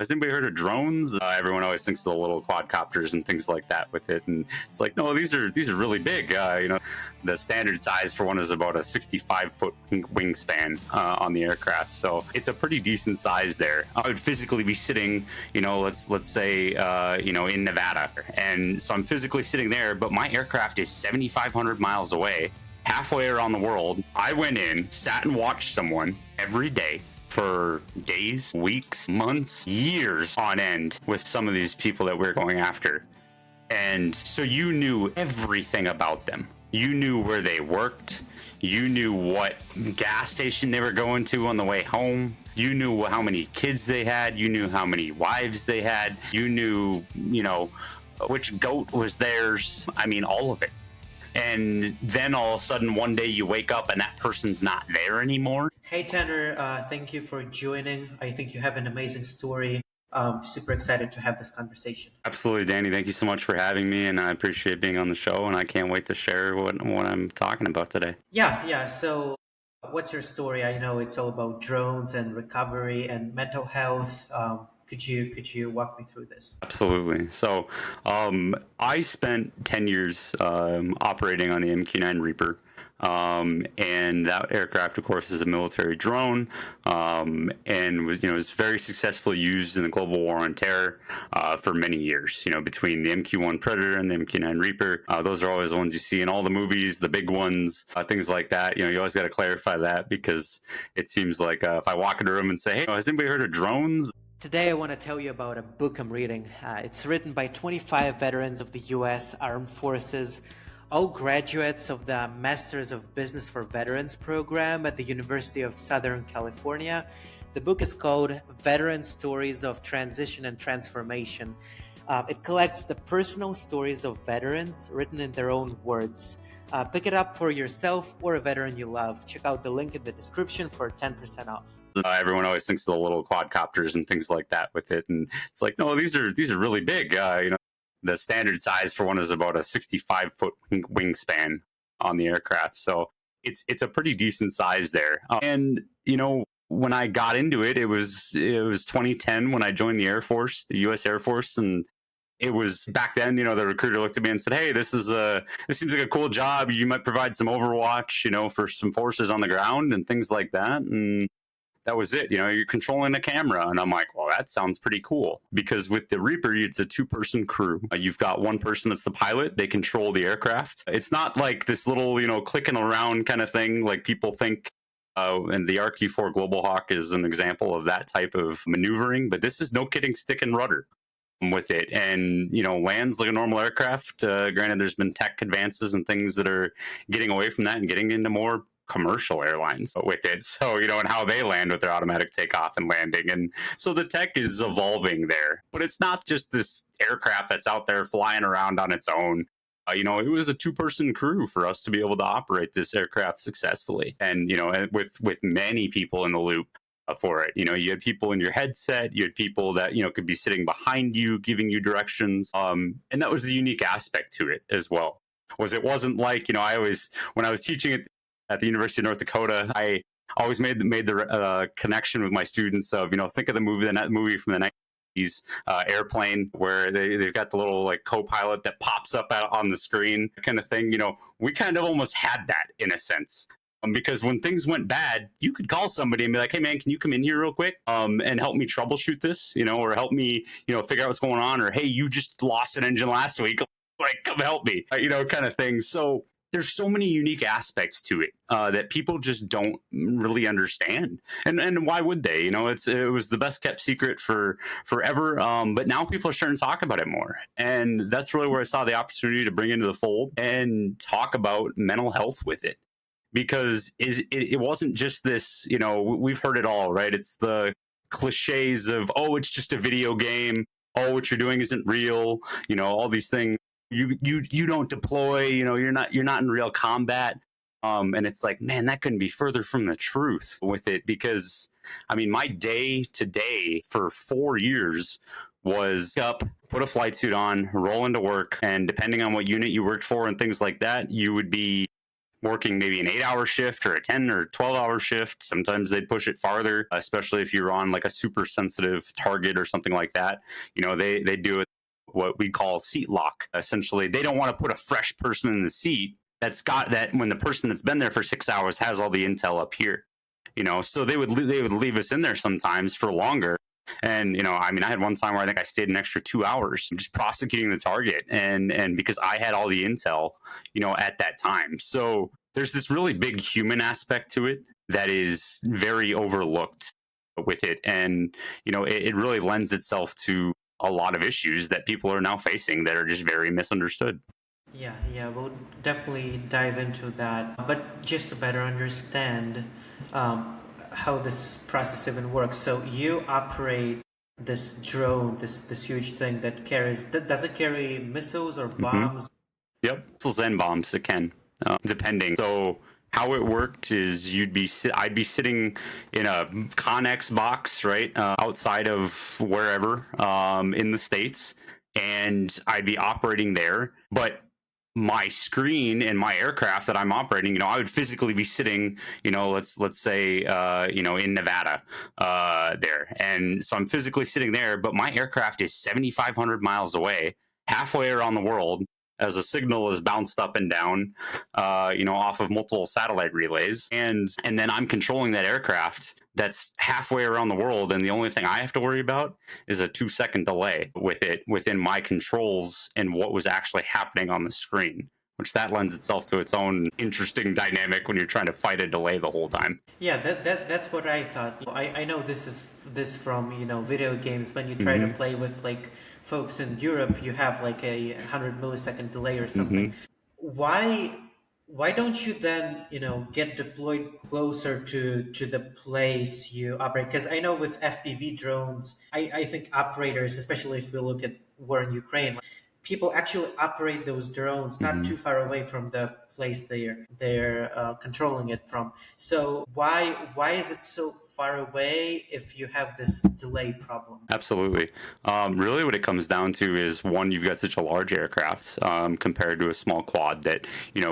Has anybody heard of drones? Everyone always thinks of the little quadcopters and things like that with it, and it's like, no, these are really big. The standard size for one is about a 65-foot wingspan on the aircraft, so it's a pretty decent size there. I would physically be sitting, let's say, in Nevada, and so I'm physically sitting there, but my aircraft is 7,500 miles away, halfway around the world. I went in, sat and watched someone every day for days, weeks, months, years on end with some of these people that we're going after. And so you knew everything about them. You knew where they worked. You knew what gas station they were going to on the way home. You knew how many kids they had. You knew how many wives they had. You knew, which goat was theirs. I mean, all of it. And then all of a sudden, one day you wake up and that person's not there anymore. Hey, Tanner, thank you for joining. I think you have an amazing story. Super excited to have this conversation. Absolutely, Danny. Thank you so much for having me, and I appreciate being on the show, and I can't wait to share what I'm talking about today. Yeah. So what's your story? I know it's all about drones and recovery and mental health. Could you walk me through this? Absolutely. So I spent 10 years operating on the MQ-9 Reaper. And that aircraft, of course, is a military drone, and was very successfully used in the global war on terror for many years. Between the MQ-1 Predator and the MQ-9 Reaper, those are always the ones you see in all the movies, the big ones, things like that. You always got to clarify that, because it seems like if I walk into a room and say, "Hey, has anybody heard of drones?" Today, I want to tell you about a book I'm reading. It's written by 25 veterans of the U.S. Armed Forces, all graduates of the Masters of Business for Veterans program at the University of Southern California. The book is called Veteran Stories of Transition and Transformation. It collects the personal stories of veterans written in their own words. Pick it up for yourself or a veteran you love. Check out the link in the description for 10% off. Everyone always thinks of the little quadcopters and things like that with it, and it's like, no, these are really big. The standard size for one is about a 65-foot wingspan on the aircraft, so it's a pretty decent size there. And when I got into it, it was 2010 when I joined the Air Force, the U.S. Air Force, and it was back then. The recruiter looked at me and said, "Hey, this seems like a cool job. You might provide some overwatch, for some forces on the ground and things like that." And that was it. You're controlling a camera. And I'm like, well, that sounds pretty cool. Because with the Reaper, it's a 2-person crew. You've got one person that's the pilot. They control the aircraft. It's not like this little, clicking around kind of thing like people think. And the RQ-4 Global Hawk is an example of that type of maneuvering. But this is no kidding, stick and rudder with it, and lands like a normal aircraft. Granted, there's been tech advances and things that are getting away from that and getting into more commercial airlines with it, so and how they land with their automatic takeoff and landing, and so the tech is evolving there. But it's not just this aircraft that's out there flying around on its own. It was a 2-person crew for us to be able to operate this aircraft successfully, and with many people in the loop for it. You had people in your headset, you had people that could be sitting behind you giving you directions, and that was the unique aspect to it as well. It wasn't like I always, when I was teaching it at the University of North Dakota, I always made the connection with my students of think of the movie from the 90s, Airplane, where they've got the little like co-pilot that pops up out on the screen kind of thing. We kind of almost had that in a sense. Because when things went bad, you could call somebody and be like, "Hey man, can you come in here real quick and help me troubleshoot this, or help me figure out what's going on, or hey, you just lost an engine last week, like come help me," kind of thing. So there's so many unique aspects to it that people just don't really understand, and why would they? It was the best kept secret for forever, but now people are starting to talk about it more, and that's really where I saw the opportunity to bring into the fold and talk about mental health with it. Because it wasn't just this, we've heard it all, right? It's the cliches of, oh, it's just a video game. Oh, what you're doing isn't real. All these things. You don't deploy. You're not in real combat. And it's like, man, that couldn't be further from the truth with it. Because my day to day for 4 years was up, put a flight suit on, roll into work, and depending on what unit you worked for and things like that, you would be working maybe an 8-hour shift or a 10 or 12-hour shift. Sometimes they'd push it farther, especially if you're on like a super sensitive target or something like that. They do it what we call seat lock. Essentially, they don't want to put a fresh person in the seat that's got that when the person that's been there for 6 hours has all the intel up here. So they would leave us in there sometimes for longer. And I had one time where I think I stayed an extra 2 hours just prosecuting the target, and because I had all the intel, at that time. So there's this really big human aspect to it that is very overlooked with it, and it really lends itself to a lot of issues that people are now facing that are just very misunderstood. Yeah, we'll definitely dive into that. But just to better understand um, how this process even works, so you operate this drone, this huge thing that carries. Does it carry missiles or Hmm. bombs? Yep, missiles and bombs. It can, depending. So how it worked is I'd be sitting in a Connex box, right, outside of wherever in the States, and I'd be operating there. But my screen and my aircraft that I'm operating, I would physically be sitting, let's say, in Nevada, there, and so I'm physically sitting there, but my aircraft is 7,500 miles away, halfway around the world, as a signal is bounced up and down, off of multiple satellite relays, and then I'm controlling that aircraft that's halfway around the world, and the only thing I have to worry about is a 2-second delay with it within my controls and what was actually happening on the screen. Which that lends itself to its own interesting dynamic when you're trying to fight a delay the whole time. Yeah, that's what I thought. I know this from video games. When you try to Mm-hmm. play with like folks in Europe, you have like a 100 millisecond delay or something. Mm-hmm. Why why don't you then get deployed closer to the place you operate? Because I know with FPV drones, I think operators, especially if we look at war in Ukraine, people actually operate those drones not Mm-hmm. too far away from the place they're controlling it from. So why is it so far away if you have this delay problem? Absolutely. Really, what it comes down to is one, you've got such a large aircraft compared to a small quad that,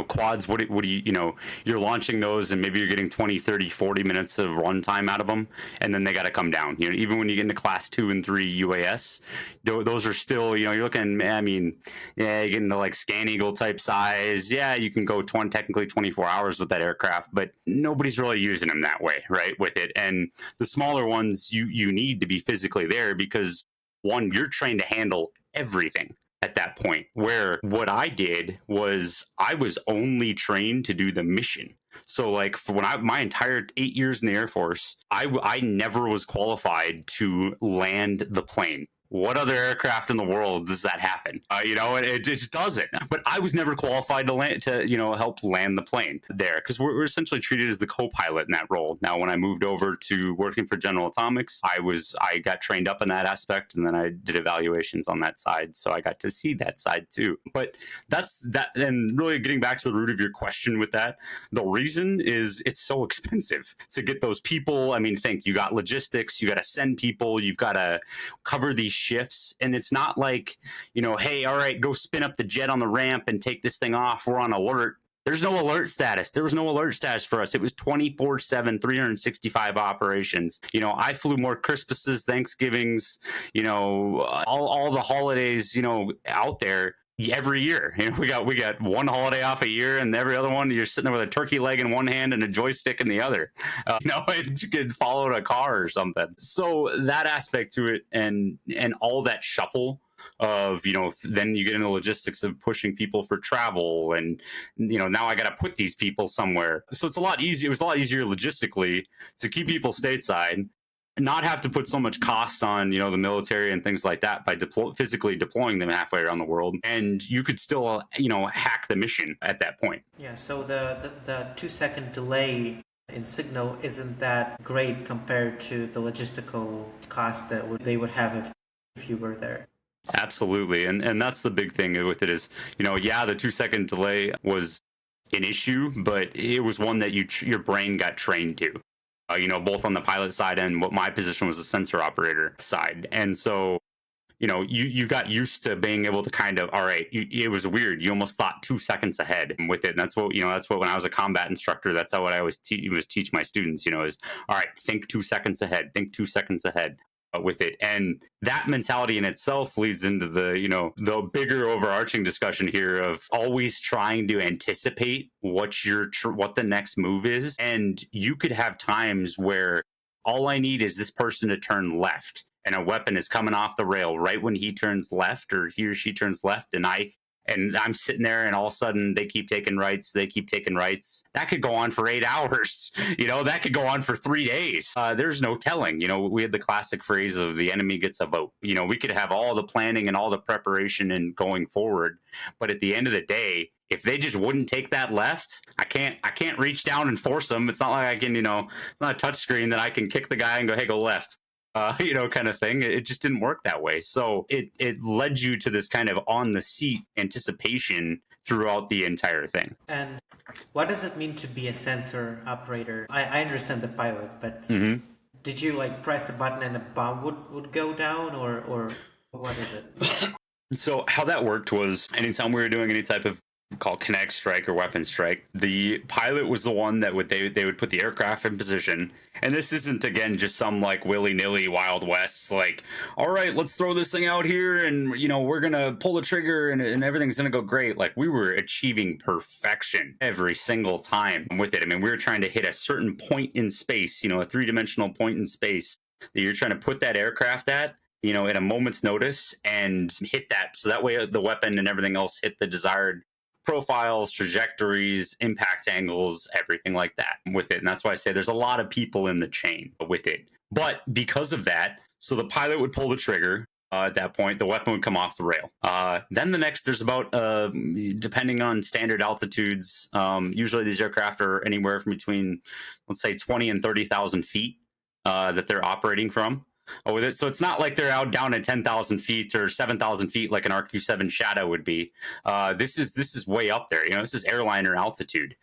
quads, what do you're launching those and maybe you're getting 20, 30, 40 minutes of runtime out of them. And then they got to come down. Even when you get into class 2 and 3 UAS, those are still, you're looking, yeah, you get into like Scan Eagle type size. Yeah, you can go technically 24 hours with that aircraft, but nobody's really using them that way, right? With it. And the smaller ones, you need to be physically there because one, you're trained to handle everything at that point. Where what I did was I was only trained to do the mission. So like for my entire 8 years in the Air Force, I never was qualified to land the plane. What other aircraft in the world does that happen? It just doesn't. But I was never qualified to land to help land the plane there because we're essentially treated as the co-pilot in that role. Now, when I moved over to working for General Atomics, I got trained up in that aspect, and then I did evaluations on that side, so I got to see that side too. But that's that. And really, getting back to the root of your question with that, the reason is it's so expensive to get those people. Think you got logistics, you got to send people, you've got to cover these shifts, and it's not like hey, all right, go spin up the jet on the ramp and take this thing off, we're on alert. There's no alert status. There was no alert status for us. It was 24/7, 365 operations. I flew more Christmases, Thanksgivings, all the holidays, out there every year. We got one holiday off a year, and every other one you're sitting there with a turkey leg in one hand and a joystick in the other. And you could follow a car or something. So that aspect to it, and all that shuffle of then you get into the logistics of pushing people for travel, and now I got to put these people somewhere. So it's a lot easier. It was a lot easier logistically to keep people stateside, not have to put so much cost on the military and things like that by physically deploying them halfway around the world, and you could still hack the mission at that point. Yeah, so the 2 second delay in signal isn't that great compared to the logistical cost that they would have if you were there. Absolutely, and that's the big thing with it is yeah, the 2 second delay was an issue, but it was one that your brain got trained to. Both on the pilot side and what my position was the sensor operator side. And so you got used to being able to kind of, all right, it was weird. You almost thought 2 seconds ahead with it. And that's what when I was a combat instructor, that's how what I always teach my students, is all right, think 2 seconds ahead, think 2 seconds ahead with it. And that mentality in itself leads into the bigger overarching discussion here of always trying to anticipate what the next move is. And you could have times where all I need is this person to turn left and a weapon is coming off the rail right when he turns left or he or she turns left, and I'm sitting there, and all of a sudden they keep taking rights. That could go on for 8 hours. That could go on for 3 days. There's no telling. We had the classic phrase of the enemy gets a vote. We could have all the planning and all the preparation and going forward, but at the end of the day, if they just wouldn't take that left, I can't reach down and force them. It's not like I can, it's not a touch screen that I can kick the guy and go, hey, go left. Kind of thing. It just didn't work that way. So it led you to this kind of on the seat anticipation throughout the entire thing. And what does it mean to be a sensor operator? I understand the pilot, but did you press a button and a bomb would go down, or what is it? So how that worked was anytime we were doing any type of called kinetic strike or weapon strike, the pilot was the one that they would put the aircraft in position. And this isn't, again, just some willy-nilly Wild West, all right, let's throw this thing out here and we're gonna pull the trigger and everything's gonna go great. We were achieving perfection every single time with it. I mean, we were trying to hit a certain point in space, a three-dimensional point in space that you're trying to put that aircraft at at a moment's notice and hit that, so that way the weapon and everything else hit the desired profiles, trajectories, impact angles, everything like that with it. And that's why I say there's a lot of people in the chain with it. But because of that, so the pilot would pull the trigger. At that point, the weapon would come off the rail. Then there's about, depending on standard altitudes, usually these aircraft are anywhere from between, let's say, 20 and 30,000 feet that they're operating from. With it. So it's not like they're out down at 10,000 feet or 7,000 feet like an RQ-7 Shadow would be. This is way up there. This is airliner altitude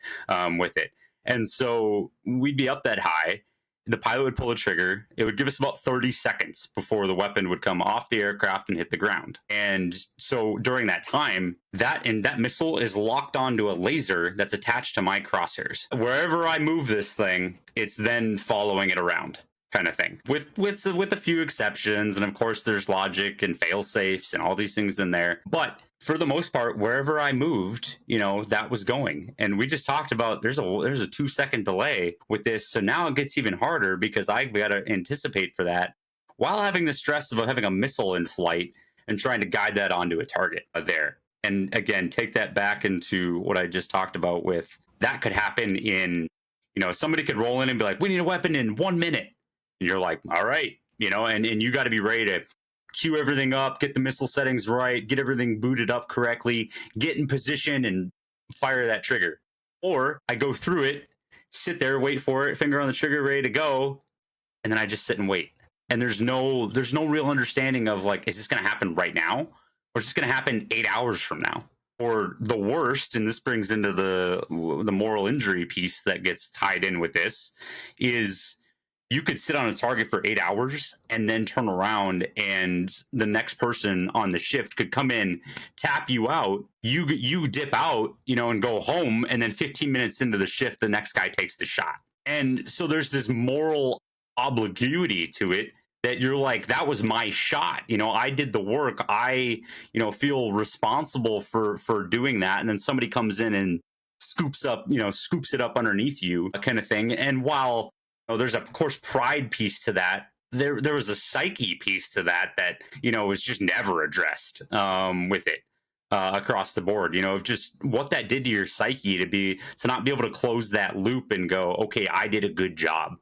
with it. And so we'd be up that high. The pilot would pull the trigger. It would give us about 30 seconds before the weapon would come off the aircraft and hit the ground. And so during that time, that missile is locked onto a laser that's attached to my crosshairs. Wherever I move this thing, it's then following it around. Kind of thing, with a few exceptions, and of course there's logic and fail safes and all these things in there. But for the most part, wherever I moved, that was going. And we just talked about there's a 2-second delay with this, so now it gets even harder because I got to anticipate for that while having the stress of having a missile in flight and trying to guide that onto a target there. And again, take that back into what I just talked about with that could happen in, somebody could roll in and be like, we need a weapon in 1 minute. And you're like, all right, and you got to be ready to queue everything up, get the missile settings right, get everything booted up correctly, get in position and fire that trigger. Or I go through it, sit there, wait for it, finger on the trigger, ready to go, and then I just sit and wait. And there's no real understanding of is this going to happen right now, or is this going to happen 8 hours from now? Or the worst, and this brings into the moral injury piece that gets tied in with this, is you could sit on a target for 8 hours and then turn around and the next person on the shift could come in, tap you out, you dip out, and go home. And then 15 minutes into the shift, the next guy takes the shot. And so there's this moral obligacy to it that you're like, that was my shot. I did the work. I, feel responsible for doing that. And then somebody comes in and scoops it up underneath you, kind of thing. And while there's of course pride piece to that, there was a psyche piece to that was just never addressed with it across the board. Of just what that did to your psyche to not be able to close that loop and go, okay, I did a good job,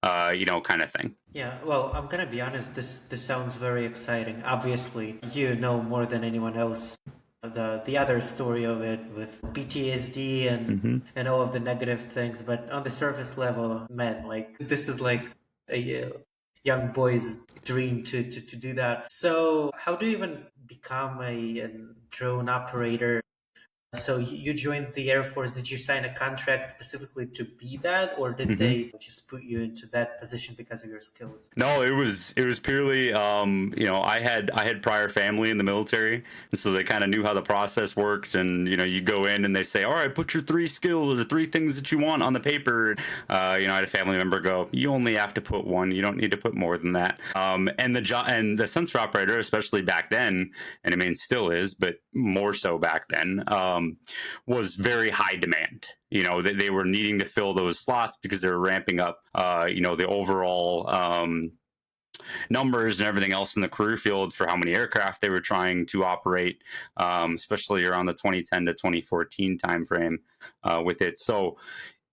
kind of thing. Yeah, well, I'm gonna be honest. This sounds very exciting. Obviously, you know more than anyone else the other story of it with PTSD and all of the negative things, but on the surface level, man, this is a young boy's dream to do that. So how do you even become a drone operator? So you joined the Air Force. Did you sign a contract specifically to be that, or did Hmm. they just put you into that position because of your skills? No, it was purely I had prior family in the military, and so they kind of knew how the process worked. And you go in and they say, all right, put your three skills or three things that you want on the paper. I had a family member go, you only have to put one, you don't need to put more than that. And the job and the sensor operator, especially back then, and I mean still is, but more so back then, was very high demand. They were needing to fill those slots because they were ramping up the overall numbers and everything else in the career field for how many aircraft they were trying to operate, especially around the 2010 to 2014 timeframe with it. So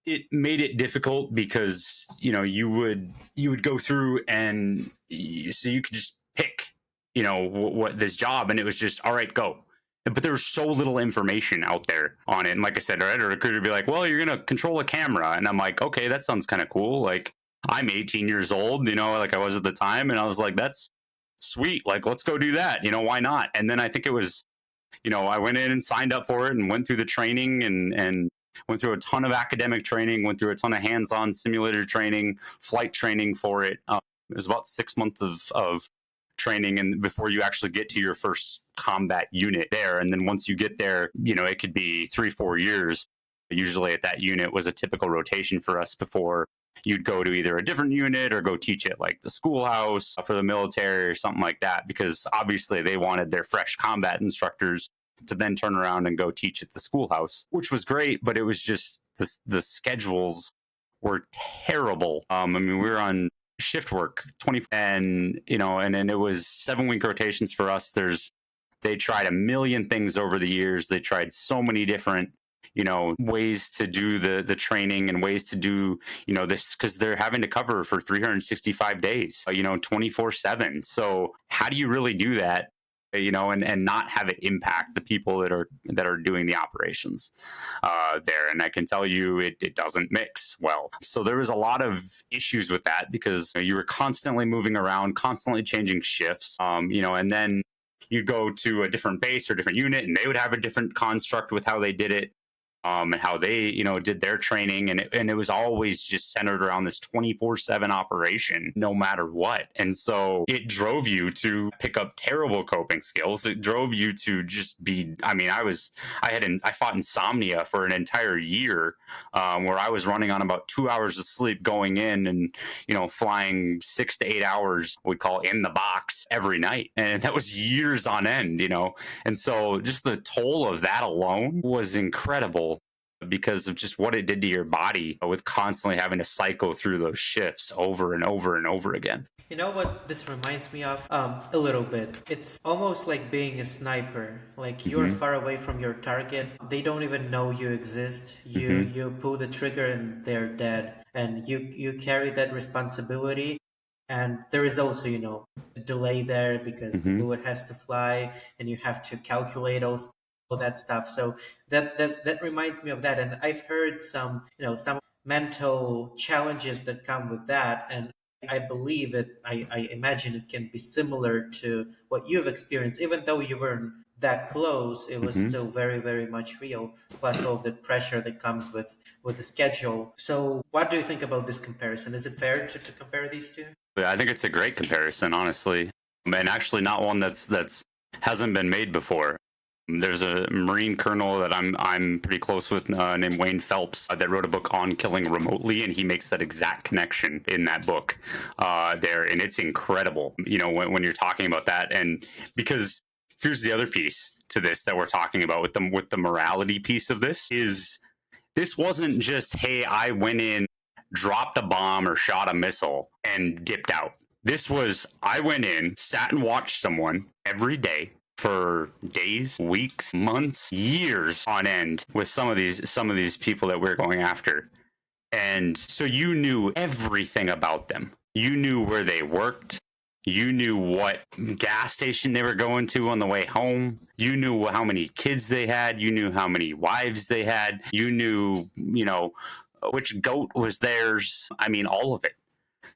it made it difficult because you would go through and so you could just pick what this job, and it was just all right, go. But there was so little information out there on it. And like I said, right, or it could be like, well, you're going to control a camera. And I'm like, okay, that sounds kind of cool. Like, I'm 18 years old, like I was at the time. And I was like, that's sweet. Like, let's go do that. Why not? And then I think it was, I went in and signed up for it and went through the training and went through a ton of academic training, went through a ton of hands-on simulator training, flight training for it. It was about 6 months of training, and before you actually get to your first combat unit there. And then once you get there, it could be 3-4 years. Usually at that unit was a typical rotation for us before you'd go to either a different unit or go teach at like the schoolhouse for the military or something like that, because obviously they wanted their fresh combat instructors to then turn around and go teach at the schoolhouse, which was great, but it was just the schedules were terrible. I mean, we were on shift work 20, and then it was 7-week rotations for us. They tried a million things over the years. They tried so many different ways to do the training and ways to do this, because they're having to cover for 365 days 24/7. So how do you really do that, and not have it impact the people that are doing the operations there? And I can tell you, it doesn't mix well. So there was a lot of issues with that, because you were constantly moving around, constantly changing shifts, and then you'd go to a different base or different unit, and they would have a different construct with how they did it, and how they did their training, and it was always just centered around this 24/7 operation no matter what. And so it drove you to pick up terrible coping skills. It drove you to just be, I mean, I fought insomnia for an entire year, where I was running on about 2 hours of sleep going in, and flying 6 to 8 hours, we call in the box, every night, and that was years on end. And so just the toll of that alone was incredible, because of just what it did to your body with constantly having to cycle through those shifts over and over and over again. You know what this reminds me of? A little bit. It's almost like being a sniper. Like you're Hmm. far away from your target. They don't even know you exist. You Hmm. you pull the trigger and they're dead. And you carry that responsibility. And there is also, a delay there because the Hmm. bullet has to fly and you have to calculate all that stuff. So that reminds me of that. And I've heard some mental challenges that come with that. And I believe it, I imagine it can be similar to what you've experienced. Even though you weren't that close, it was Hmm. still very, very much real, plus all of the pressure that comes with the schedule. So what do you think about this comparison? Is it fair to compare these two? I think it's a great comparison, honestly, and actually not one that's hasn't been made before. There's a Marine colonel that I'm pretty close with, named Wayne Phelps, that wrote a book on killing remotely, and he makes that exact connection in that book there, and it's incredible. When you're talking about that, and because here's the other piece to this that we're talking about with the morality piece of this wasn't just, hey, I went in, dropped a bomb or shot a missile and dipped out. This was, I went in, sat and watched someone every day for days, weeks, months, years on end with some of these people that we're going after. And so you knew everything about them. You knew where they worked. You knew what gas station they were going to on the way home. You knew how many kids they had. You knew how many wives they had. You knew, which goat was theirs. I mean, all of it.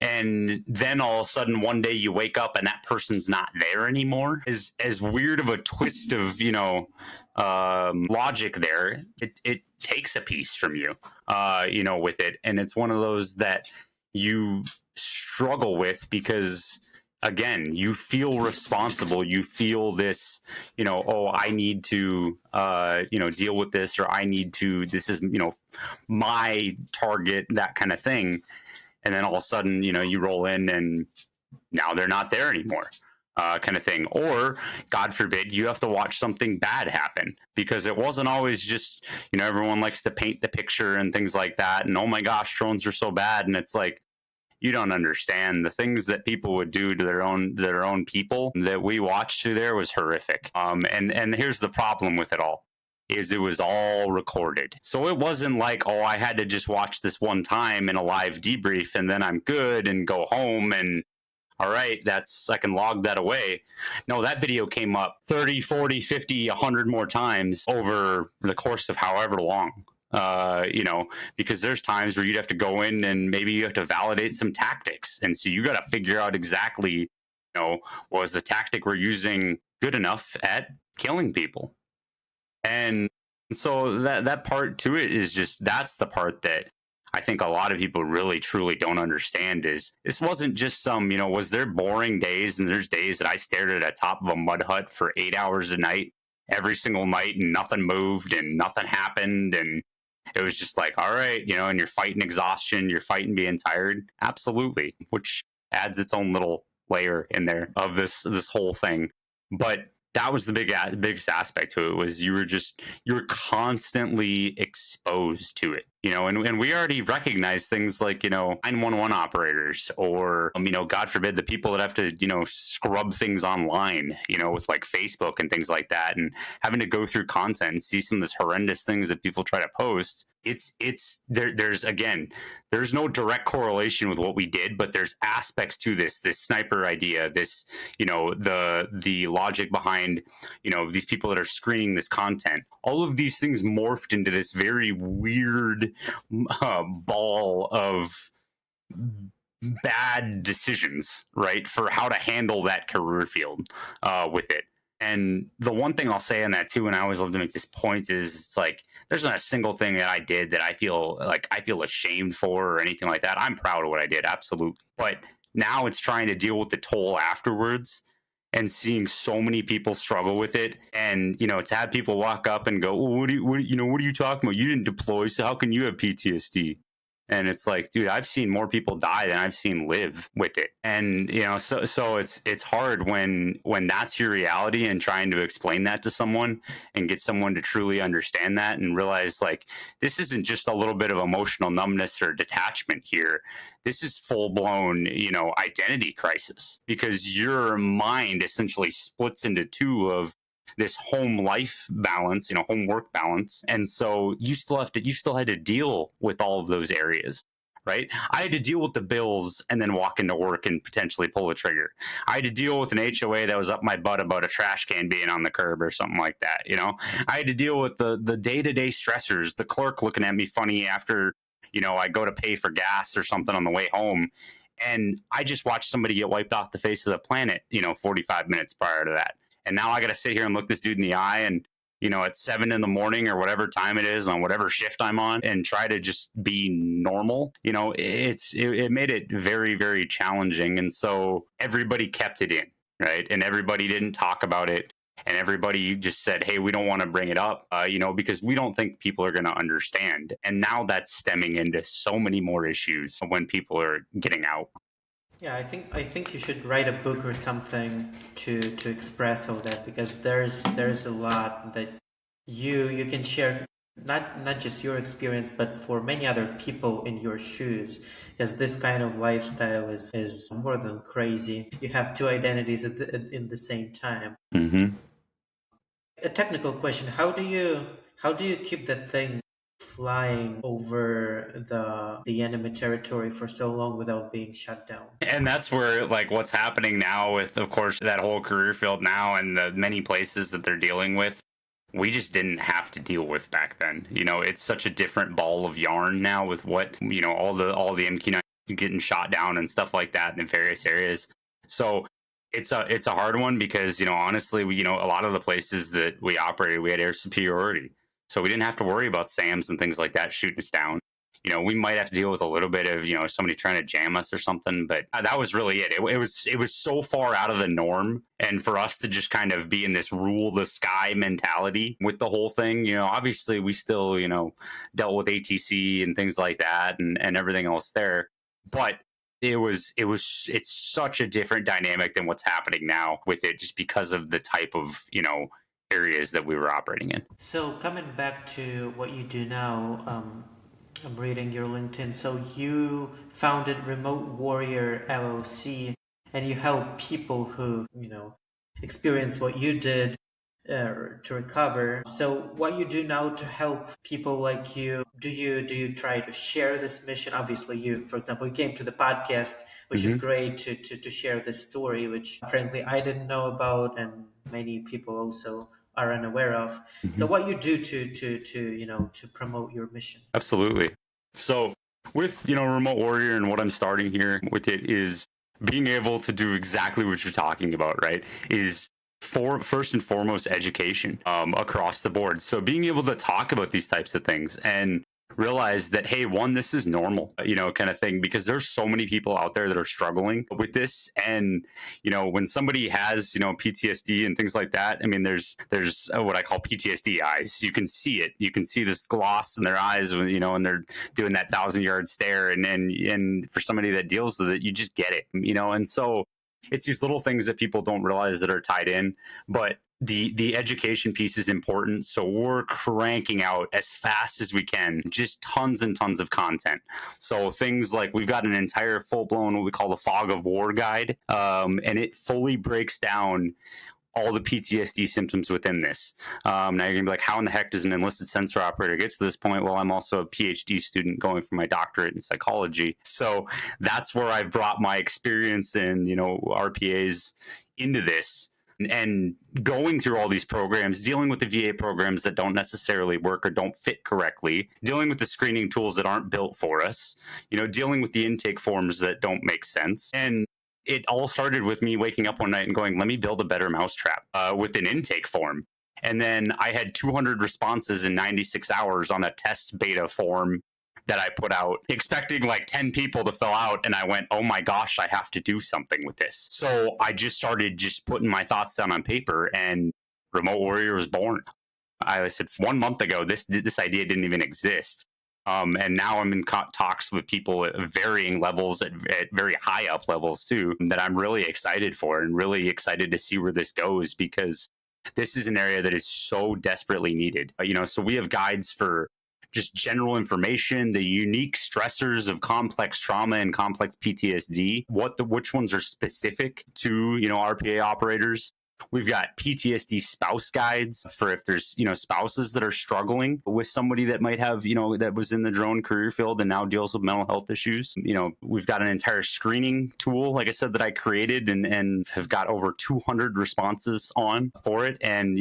And then all of a sudden one day you wake up and that person's not there anymore. As weird of a twist of, logic there, it takes a piece from you, with it. And it's one of those that you struggle with because, again, you feel responsible. You feel this, oh, I need to, deal with this, or I need to, this is, my target, that kind of thing. And then all of a sudden, you roll in and now they're not there anymore, kind of thing. Or, God forbid, you have to watch something bad happen, because it wasn't always just, everyone likes to paint the picture and things like that. And oh my gosh, drones are so bad. And it's like, you don't understand the things that people would do to their own people that we watched through there was horrific. And here's the problem with it all, is it was all recorded. So it wasn't like, oh, I had to just watch this one time in a live debrief and then I'm good and go home and all right, I can log that away. No, that video came up 30, 40, 50, 100 more times over the course of however long. Because there's times where you'd have to go in and maybe you have to validate some tactics. And so you got to figure out exactly, was the tactic we're using good enough at killing people? And so that part to it is just, that's the part that I think a lot of people really truly don't understand. Is this wasn't just some, was there boring days, and there's days that I stared at the top of a mud hut for 8 hours a night every single night and nothing moved and nothing happened, and it was just like, all right, and you're fighting exhaustion, you're fighting being tired. Absolutely, which adds its own little layer in there of this whole thing. But that was the biggest aspect to it, was you were constantly exposed to it, and we already recognize things like, 911 operators, or, God forbid, the people that have to, scrub things online, with like Facebook and things like that, and having to go through content and see some of this horrendous things that people try to post. There's no direct correlation with what we did, but there's aspects to this sniper idea, this, the logic behind, these people that are screening this content. All of these things morphed into this very weird ball of bad decisions, right, for how to handle that career field with it. And the one thing I'll say on that too, and I always love to make this point, is it's like, there's not a single thing that I did that I feel ashamed for or anything like that. I'm proud of what I did, absolutely. But now it's trying to deal with the toll afterwards and seeing so many people struggle with it. And, to have people walk up and go, well, what are you talking about? You didn't deploy, so how can you have PTSD? And it's like, dude, I've seen more people die than I've seen live with it. And, so it's hard when that's your reality, and trying to explain that to someone and get someone to truly understand that and realize, like, this isn't just a little bit of emotional numbness or detachment here. This is full blown, identity crisis, because your mind essentially splits into two of this home life balance, home work balance. And so you still had to deal with all of those areas, right? I had to deal with the bills and then walk into work and potentially pull the trigger. I had to deal with an HOA that was up my butt about a trash can being on the curb or something like that. I had to deal with the day-to-day stressors, the clerk looking at me funny after, I go to pay for gas or something on the way home. And I just watched somebody get wiped off the face of the planet, 45 minutes prior to that. And now I got to sit here and look this dude in the eye and, at 7 a.m. or whatever time it is on whatever shift I'm on, and try to just be normal. It made it very, very challenging. And so everybody kept it in, right? And everybody didn't talk about it. And everybody just said, hey, we don't want to bring it up, because we don't think people are going to understand. And now that's stemming into so many more issues when people are getting out. Yeah, I think you should write a book or something to express all that, because there's a lot that you can share, not just your experience, but for many other people in your shoes, because this kind of lifestyle is more than crazy. You have two identities in the same time. Mm-hmm. A technical question: how do you keep that thing flying over the enemy territory for so long without being shut down? And that's where, like, what's happening now with, of course, that whole career field now and the many places that they're dealing with, we just didn't have to deal with back then. It's such a different ball of yarn now with what, all the MQ-9 getting shot down and stuff like that in various areas. So it's a hard one because, honestly, a lot of the places that we operated, we had air superiority, so we didn't have to worry about SAMs and things like that shooting us down. We might have to deal with a little bit of, somebody trying to jam us or something, but that was really it. It was so far out of the norm. And for us to just kind of be in this rule the sky mentality with the whole thing, obviously we still, dealt with ATC and things like that and everything else there. But it's such a different dynamic than what's happening now with it, just because of the type of, areas that we were operating in. So coming back to what you do now, I'm reading your LinkedIn. So you founded Remote Warrior LLC, and you help people who experience what you did to recover. So what you do now to help people like you, do you try to share this mission? Obviously, you, for example, you came to the podcast, which is Mm-hmm. great to share this story, which frankly I didn't know about, and many people also are unaware of. So Mm-hmm. what you do to promote your mission? Absolutely. So with, Remote Warrior and what I'm starting here with it is being able to do exactly what you're talking about, right? Is first and foremost education across the board. So being able to talk about these types of things and realize that, hey, one, this is normal, kind of thing, because there's so many people out there that are struggling with this. And when somebody has PTSD and things like that, I mean, there's what I call PTSD eyes. You can see it. You can see this gloss in their eyes when and they're doing that 1,000-yard stare. And for somebody that deals with it, you just get it. And so it's these little things that people don't realize that are tied in. But the education piece is important, so we're cranking out as fast as we can, just tons and tons of content. So things like, we've got an entire full-blown, what we call the fog of war guide, and it fully breaks down all the PTSD symptoms within this. Now you're gonna be like, how in the heck does an enlisted sensor operator get to this point? Well, I'm also a PhD student going for my doctorate in psychology, so that's where I've brought my experience in RPAs into this. And going through all these programs, dealing with the VA programs that don't necessarily work or don't fit correctly, dealing with the screening tools that aren't built for us, dealing with the intake forms that don't make sense. And it all started with me waking up one night and going, let me build a better mousetrap with an intake form. And then I had 200 responses in 96 hours on a test beta form that I put out, expecting like 10 people to fill out. And I went, oh my gosh, I have to do something with this. So I just started just putting my thoughts down on paper, and Remote Warrior was born. I said 1 month ago, this idea didn't even exist. And now I'm in talks with people at varying levels, at very high up levels too, that I'm really excited for and really excited to see where this goes, because this is an area that is so desperately needed. So we have guides for just general information, the unique stressors of complex trauma and complex PTSD, which ones are specific to, RPA operators. We've got PTSD spouse guides for if there's, spouses that are struggling with somebody that might have, that was in the drone career field and now deals with mental health issues. We've got an entire screening tool, like I said, that I created and have got over 200 responses on for it. And,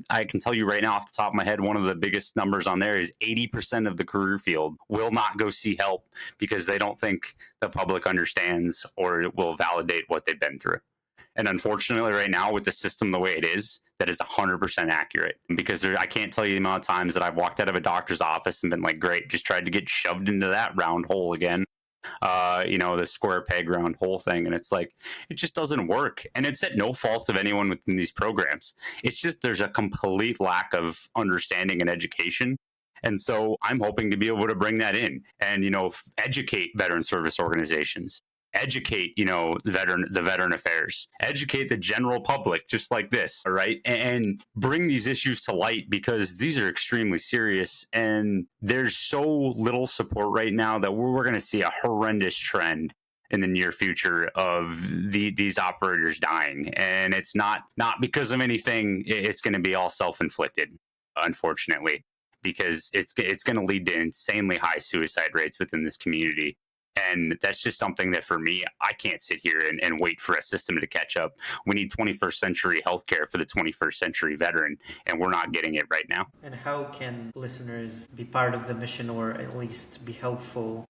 I can tell you right now off the top of my head, one of the biggest numbers on there is 80% of the career field will not go see help because they don't think the public understands or will validate what they've been through. And unfortunately, right now, with the system the way it is, that is 100% accurate. Because I can't tell you the amount of times that I've walked out of a doctor's office and been like, great, just tried to get shoved into that round hole again. The square peg round hole thing. And it's like, it just doesn't work. And it's at no fault of anyone within these programs. It's just there's a complete lack of understanding and education. And so I'm hoping to be able to bring that in and, educate veteran service organizations, educate the veteran affairs, educate the general public, just like this, all right, and bring these issues to light, because these are extremely serious and there's so little support right now that we're going to see a horrendous trend in the near future of these operators dying. And it's not because of anything. It's going to be all self-inflicted, unfortunately, because it's going to lead to insanely high suicide rates within this community. And that's just something that, for me, I can't sit here and wait for a system to catch up. We need 21st century healthcare for the 21st century veteran, and we're not getting it right now. And how can listeners be part of the mission, or at least be helpful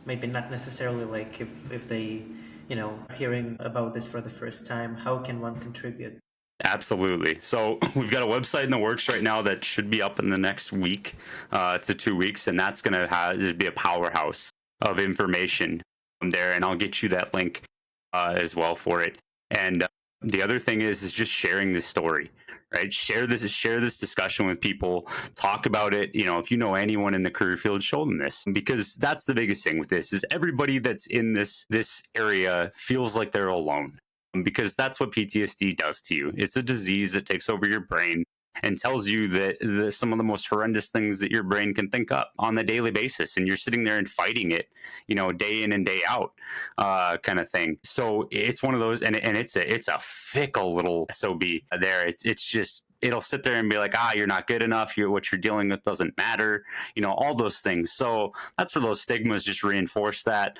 Maybe not necessarily like if they, are hearing about this for the first time, how can one contribute? Absolutely. So we've got a website in the works right now that should be up in the next week to 2 weeks, and that's going to be a powerhouse of information from there. And I'll get you that link as well for it. And the other thing is just sharing this story, right? Share this discussion with people. Talk about it. If you know anyone in the career field, show them this, because that's the biggest thing with this is everybody that's in this area feels like they're alone, because that's what PTSD does to you. It's a disease that takes over your brain and tells you that some of the most horrendous things that your brain can think up on a daily basis, and you're sitting there and fighting it, day in and day out, kind of thing. So it's one of those, and it's a fickle little sob there. It's just, it'll sit there and be like, you're not good enough. What you're dealing with doesn't matter. All those things. So that's where those stigmas just reinforce that.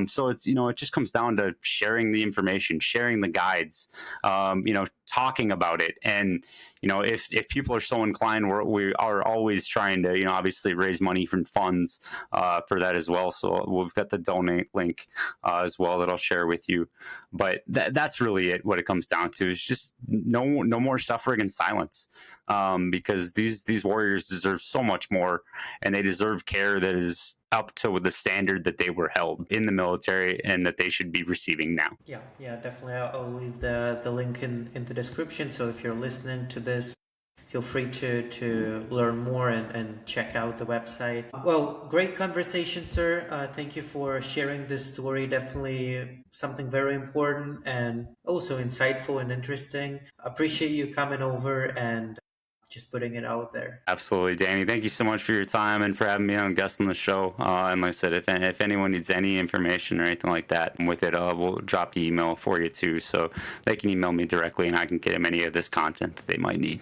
So it's, it just comes down to sharing the information, sharing the guides, talking about it. And, if people are so inclined, we are always trying to, obviously raise money from funds for that as well. So we've got the donate link as well that I'll share with you. But that's really it. What it comes down to is just no more suffering in silence, because these warriors deserve so much more, and they deserve care that is up to the standard that they were held in the military and that they should be receiving now. Yeah, definitely. I'll leave the link in the description. So if you're listening to this, feel free to learn more and check out the website. Well, great conversation, sir. Thank you for sharing this story. Definitely something very important and also insightful and interesting. Appreciate you coming over and just putting it out there. Absolutely, Danny. Thank you so much for your time and for having me on guest on the show. And like I said, if anyone needs any information or anything like that with it, we'll drop the email for you too, so they can email me directly and I can get them any of this content that they might need.